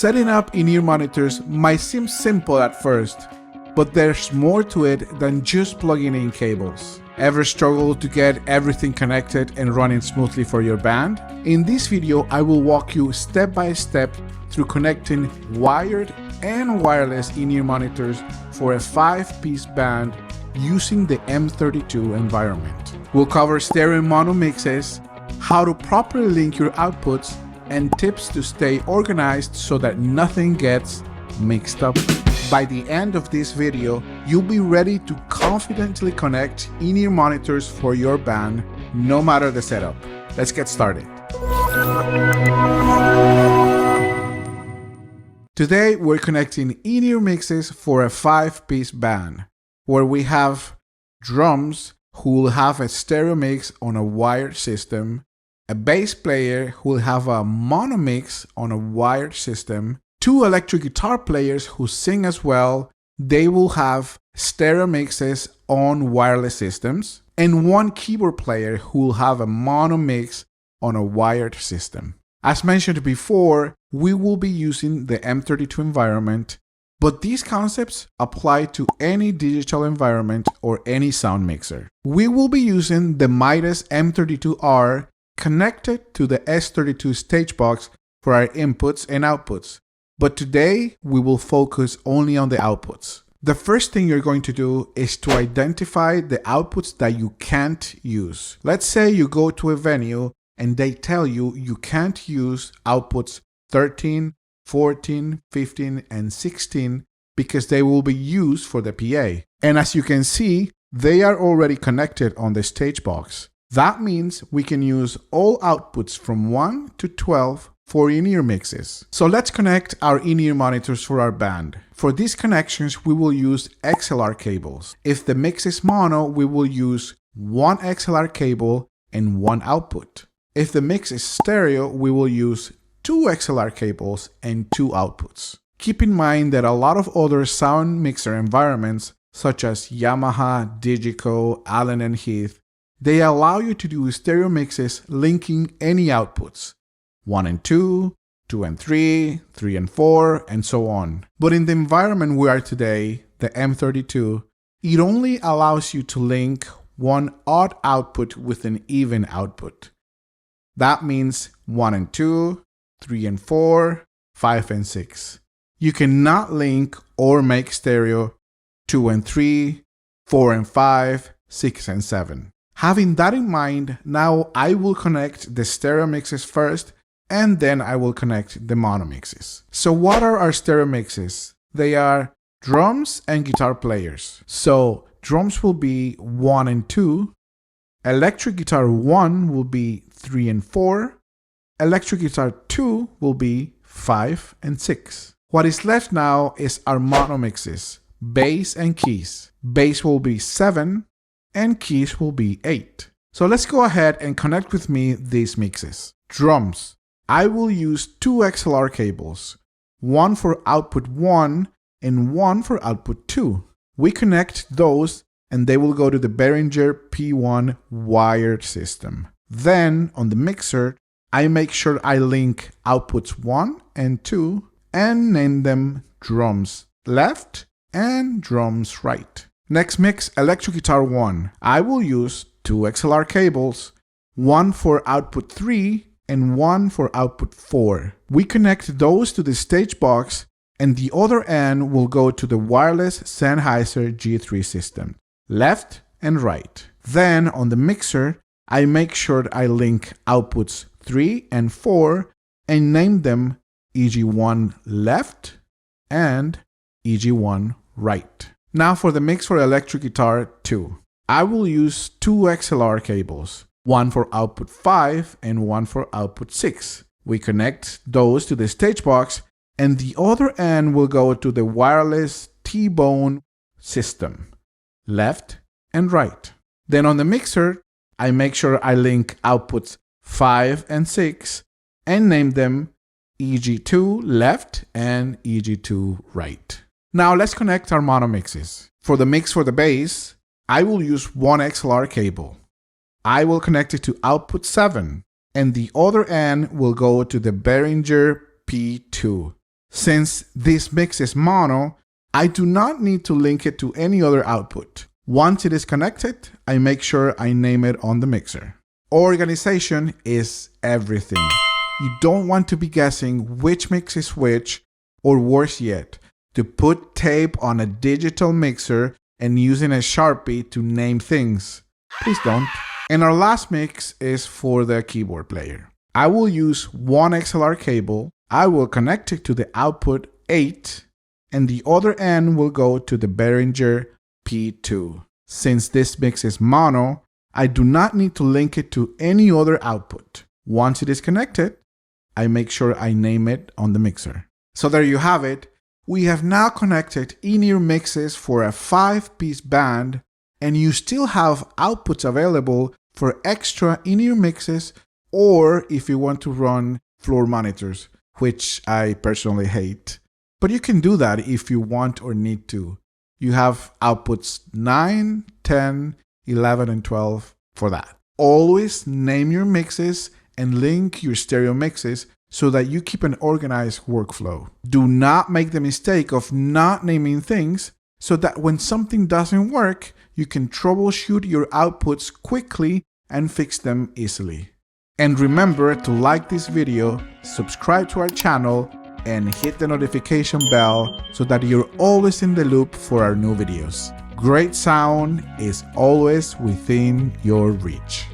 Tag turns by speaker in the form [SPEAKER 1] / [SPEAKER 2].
[SPEAKER 1] Setting up in-ear monitors might seem simple at first, but there's more to it than just plugging in cables. Ever struggle to get everything connected and running smoothly for your band? In this video, I will walk you step by step through connecting wired and wireless in-ear monitors for a 5-piece band using the M32 environment. We'll cover stereo and mono mixes, how to properly link your outputs, and tips to stay organized so that nothing gets mixed up. By the end of this video, you'll be ready to confidently connect in-ear monitors for your band, no matter the setup. Let's get started. Today, we're connecting in-ear mixes for a 5-piece band, where we have drums who will have a stereo mix on a wired system, a bass player who will have a mono mix on a wired system, 2 electric guitar players who sing as well, they will have stereo mixes on wireless systems, and 1 keyboard player who will have a mono mix on a wired system. As mentioned before, we will be using the M32 environment, but these concepts apply to any digital environment or any sound mixer. We will be using the Midas M32R connected to the S32 stage box for our inputs and outputs. But today, we will focus only on the outputs. The first thing you're going to do is to identify the outputs that you can't use. Let's say you go to a venue and they tell you you can't use outputs 13, 14, 15, and 16 because they will be used for the PA. And as you can see, they are already connected on the stage box. That means we can use all outputs from 1 to 12 for in-ear mixes. So let's connect our in-ear monitors for our band. For these connections, we will use XLR cables. If the mix is mono, we will use 1 XLR cable and 1 output. If the mix is stereo, we will use 2 XLR cables and 2 outputs. Keep in mind that a lot of other sound mixer environments, such as Yamaha, Digico, Allen and Heath, they allow you to do stereo mixes linking any outputs, 1 and 2, 2 and 3, 3 and 4, and so on. But in the environment we are today, the M32, it only allows you to link 1 odd output with an even output. That means 1 and 2, 3 and 4, 5 and 6. You cannot link or make stereo 2 and 3, 4 and 5, 6 and 7. Having that in mind, now I will connect the stereo mixes first, and then I will connect the mono mixes. So what are our stereo mixes? They are drums and guitar players. So drums will be 1 and 2, electric guitar 1 will be 3 and 4, electric guitar 2 will be 5 and 6. What is left now is our mono mixes, bass and keys. Bass will be 7, and keys will be 8. So let's go ahead and connect with me these mixes. Drums. I will use 2 XLR cables, 1 for output 1 and 1 for output 2. We connect those and they will go to the Behringer P1 wired system. Then on the mixer, I make sure I link outputs 1 and 2 and name them drums left and drums right. Next mix, electric guitar 1. I will use 2 XLR cables, 1 for output 3 and 1 for output 4. We connect those to the stage box and the other end will go to the wireless Sennheiser G3 system, left and right. Then on the mixer, I make sure I link outputs 3 and 4 and name them EG1 left and EG1 right. Now for the mix for electric guitar 2. I will use 2 XLR cables, 1 for output 5 and 1 for output 6. We connect those to the stage box and the other end will go to the wireless T-Bone system, left and right. Then on the mixer, I make sure I link outputs 5 and 6 and name them EG2 left and EG2 right. Now let's connect our mono mixes. For the mix for the bass, I will use 1 XLR cable. I will connect it to output 7 and the other end will go to the Behringer P2, Since this mix is mono, I do not need to link it to any other output. Once it is connected, I make sure I name it on the mixer. Organization is everything. You don't want to be guessing which mix is which, or worse yet, to put tape on a digital mixer and using a Sharpie to name things. Please don't. And our last mix is for the keyboard player. I will use one XLR cable. I will connect it to the output 8, and the other end will go to the Behringer P2. Since this mix is mono, I do not need to link it to any other output. Once it is connected, I make sure I name it on the mixer. So there you have it. We have now connected in-ear mixes for a 5-piece band, and you still have outputs available for extra in-ear mixes, or if you want to run floor monitors, which I personally hate. But you can do that if you want or need to. You have outputs 9, 10, 11, and 12 for that. Always name your mixes and link your stereo mixes so that you keep an organized workflow. Do not make the mistake of not naming things so that when something doesn't work, you can troubleshoot your outputs quickly and fix them easily. And remember to like this video, subscribe to our channel, and hit the notification bell so that you're always in the loop for our new videos. Great sound is always within your reach.